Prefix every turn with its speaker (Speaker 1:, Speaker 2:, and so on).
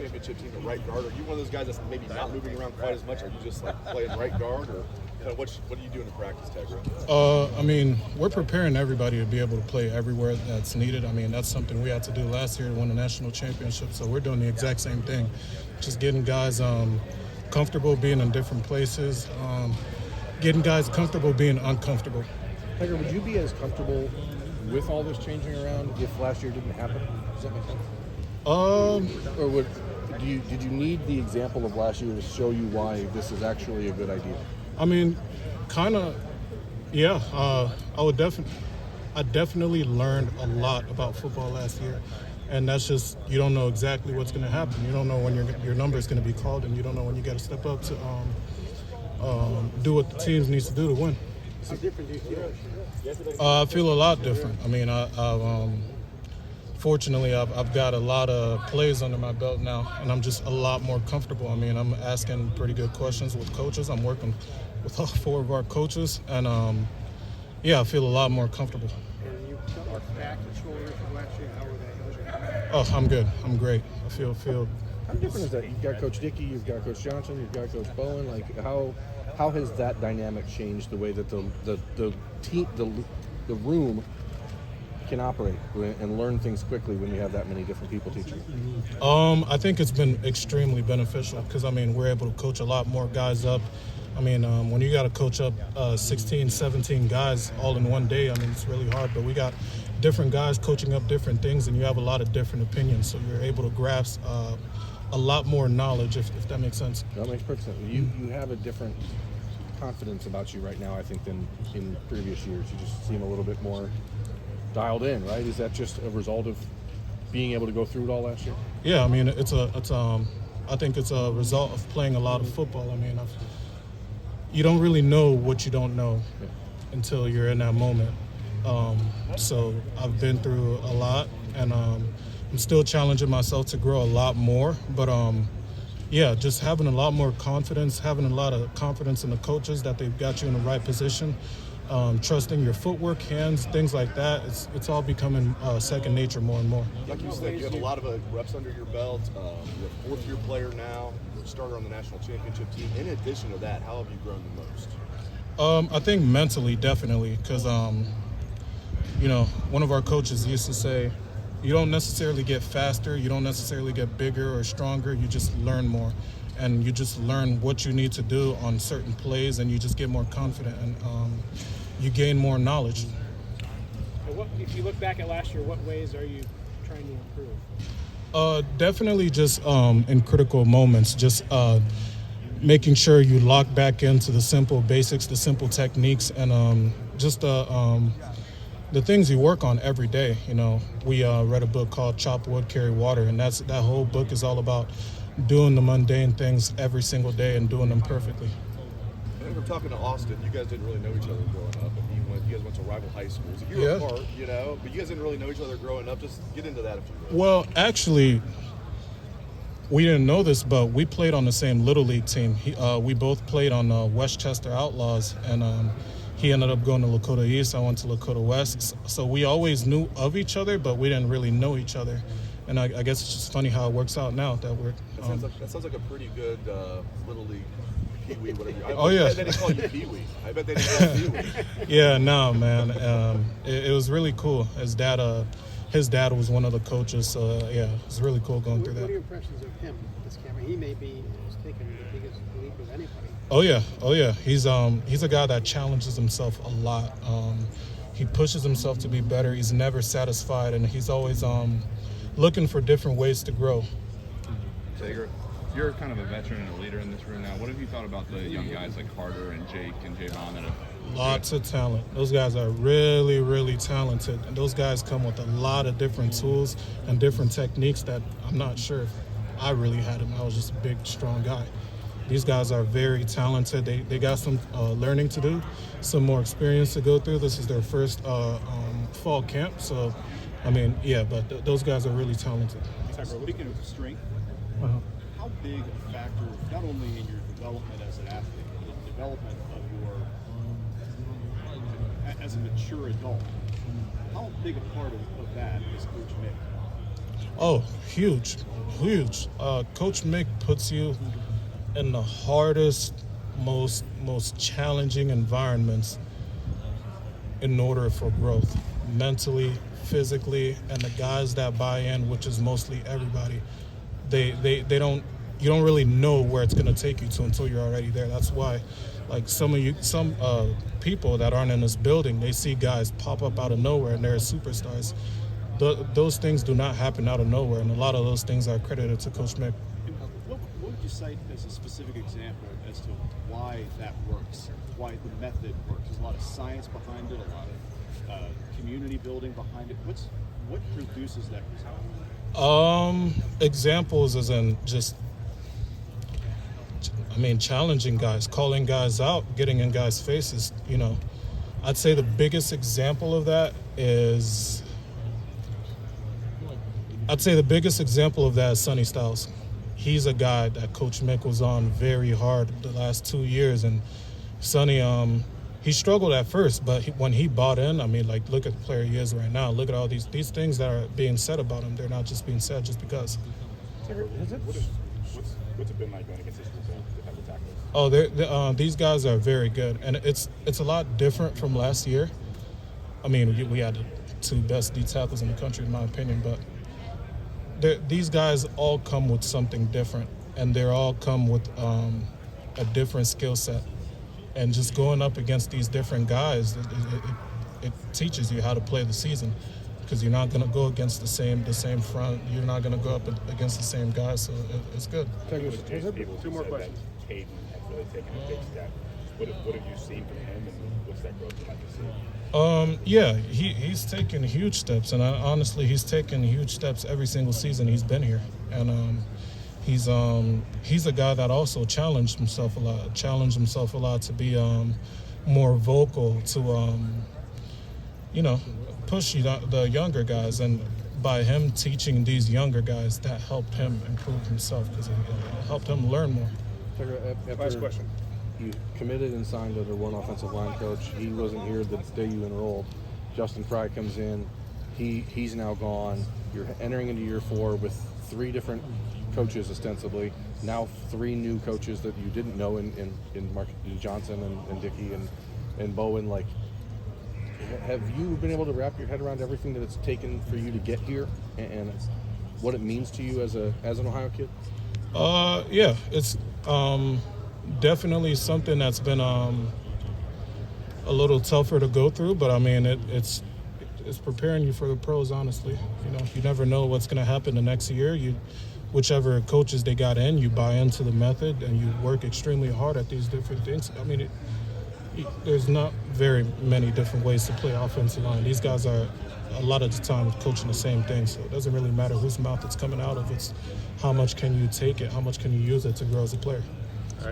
Speaker 1: championship team at right guard. Are you one of those guys that's maybe not moving around quite as much? Are you just like playing right guard, or kind of what are you doing in practice, Tegra?
Speaker 2: I mean, we're preparing everybody to be able to play everywhere that's needed. I mean, that's something we had to do last year to win the national championship. So we're doing the exact same thing, just getting guys comfortable being in different places, getting guys comfortable being uncomfortable.
Speaker 3: Tegra, would you be as comfortable with all this changing around if last year didn't happen? Does that make sense? Or did you need the example of last year to show you why this is actually a good idea?
Speaker 2: I mean, kind of, yeah. I definitely learned a lot about football last year, and that's just, you don't know exactly what's going to happen. You don't know when your number is going to be called, and you don't know when you got to step up to do what the team needs to do to win.
Speaker 4: How different do you feel?
Speaker 2: I feel a lot different. I mean, fortunately, I've got a lot of plays under my belt now, and I'm just a lot more comfortable. I mean, I'm asking pretty good questions with coaches. I'm working with all 4 of our coaches, and I feel a lot more comfortable.
Speaker 4: And you got back and shoulders from last year. How were they?
Speaker 2: Oh, I'm good. I'm great. I feel.
Speaker 3: How different is that? You've got Coach Dickey, you've got Coach Johnson, you've got Coach Bowen. Like, how has that dynamic changed the way that the team, the room can operate and learn things quickly when you have that many different people teaching?
Speaker 2: I think it's been extremely beneficial because, I mean, we're able to coach a lot more guys up. I mean, when you got to coach up 16, 17 guys all in one day, I mean, it's really hard. But we got different guys coaching up different things, and you have a lot of different opinions. So you're able to grasp a lot more knowledge, if that makes sense.
Speaker 3: That makes perfect sense. You have a different confidence about you right now, I think, than in previous years. You just seem a little bit more dialed in, right? Is that just a result of being able to go through it all last year?
Speaker 2: Yeah, I mean, I think it's a result of playing a lot of football. I mean, you don't really know what you don't know until you're in that moment. So I've been through a lot, and I'm still challenging myself to grow a lot more. But just having a lot more confidence, having a lot of confidence in the coaches that they've got you in the right position, trusting your footwork, hands, things like that. It's all becoming second nature more and more.
Speaker 1: Like you said, you have a lot of reps under your belt. You're a fourth-year player now. You're a starter on the national championship team. In addition to that, how have you grown the most?
Speaker 2: I think mentally, definitely, because one of our coaches used to say, you don't necessarily get faster, you don't necessarily get bigger or stronger, you just learn more. And you just learn what you need to do on certain plays, and you just get more confident, and you gain more knowledge.
Speaker 4: If you look back at last year, what ways are you trying to improve?
Speaker 2: Definitely just in critical moments, just making sure you lock back into the simple basics, the simple techniques, and just the things you work on every day. We read a book called Chop Wood, Carry Water, and that whole book is all about doing the mundane things every single day and doing them perfectly.
Speaker 1: I remember talking to Austin. You guys didn't really know each other growing up, and you guys went to rival high schools. A year apart, but you guys didn't really know each other growing up. Just get into that if you will.
Speaker 2: Well, actually, we didn't know this, but we played on the same Little League team. We both played on Westchester Outlaws, and he ended up going to Lakota East. I went to Lakota West. So we always knew of each other, but we didn't really know each other. And I guess it's just funny how it works out now that we're.
Speaker 1: That sounds like a pretty good Little League Pee-wee, whatever.
Speaker 2: Yeah.
Speaker 1: I bet they didn't call you Pee-wee. I bet they didn't call you Pee-wee.
Speaker 2: Yeah, no, man. It was really cool. His dad was one of the coaches, so it was really cool going through that.
Speaker 4: What are your impressions of him, this camera? He may be taking the biggest leap of anybody.
Speaker 2: Oh yeah. He's a guy that challenges himself a lot. He pushes himself to be better. He's never satisfied, and he's always looking for different ways to grow.
Speaker 5: Tegra, you're kind of a veteran and a leader in this room now. What have you thought about the young guys like Carter and Jake and Javon that have?
Speaker 2: Lots of talent. Those guys are really, really talented. And those guys come with a lot of different tools and different techniques that I'm not sure if I really had them. I was just a big, strong guy. These guys are very talented. They got some learning to do, some more experience to go through. This is their first fall camp. So, but those guys are really talented.
Speaker 6: Speaking of strength, how big a factor, not only in your development as an athlete, but the development of as a mature adult, how big a part of that is Coach Mick?
Speaker 2: Oh, huge. Coach Mick puts you in the hardest, most challenging environments in order for growth, mentally, physically, and the guys that buy in, which is mostly everybody, they don't. You don't really know where it's going to take you to until you're already there. That's why, like some people that aren't in this building, they see guys pop up out of nowhere and they're superstars. Those things do not happen out of nowhere, and a lot of those things are credited to Coach Mick.
Speaker 6: What would you cite as a specific example as to why that works, why the method works? There's a lot of science behind it, a lot of community building behind it. What produces that result?
Speaker 2: Examples as in just, challenging guys, calling guys out, getting in guys' faces. I'd say the biggest example of that is Sonny Styles. He's a guy that Coach Mick was on very hard the last 2 years, and Sonny, he struggled at first, but when he bought in, look at the player he is right now. Look at all these things that are being said about him. They're not just being said just because.
Speaker 7: What's it been like going against this group of type of tacklers?
Speaker 2: Oh, these guys are very good, and it's a lot different from last year. We had the 2 best D tackles in the country, in my opinion, but these guys all come with something different, and they all come with a different skill set. And just going up against these different guys, it teaches you how to play the season, because you're not going to go against the same front. You're not going to go up against the same guys, so it's good.
Speaker 7: Two more questions. Hayden has really taken a big step. What have you seen from him, and what's that growth you like to see?
Speaker 2: He's taken huge steps, and honestly, he's taken huge steps every single season he's been here. And he's a guy that also challenged himself a lot to be more vocal, to push the younger guys, and by him teaching these younger guys, that helped him improve himself, because it helped him learn more.
Speaker 7: Last question.
Speaker 3: You committed and signed under one offensive line coach. He wasn't here the day you enrolled. Justin Fry comes in. He's now gone. You're entering into year 4 with 3 different coaches ostensibly. Now 3 new coaches that you didn't know in Mark Johnson and Dickey and Bowen. Like, have you been able to wrap your head around everything that it's taken for you to get here and what it means to you as an Ohio kid?
Speaker 2: Yeah, it's definitely something that's been a little tougher to go through, but it's preparing you for the pros, honestly. You never know what's going to happen the next year. Whichever coaches they got in, you buy into the method and you work extremely hard at these different things. There's not very many different ways to play offensive line. These guys are a lot of the time coaching the same thing, so it doesn't really matter whose mouth it's coming out of. It's how much can you take it, how much can you use it to grow as a player.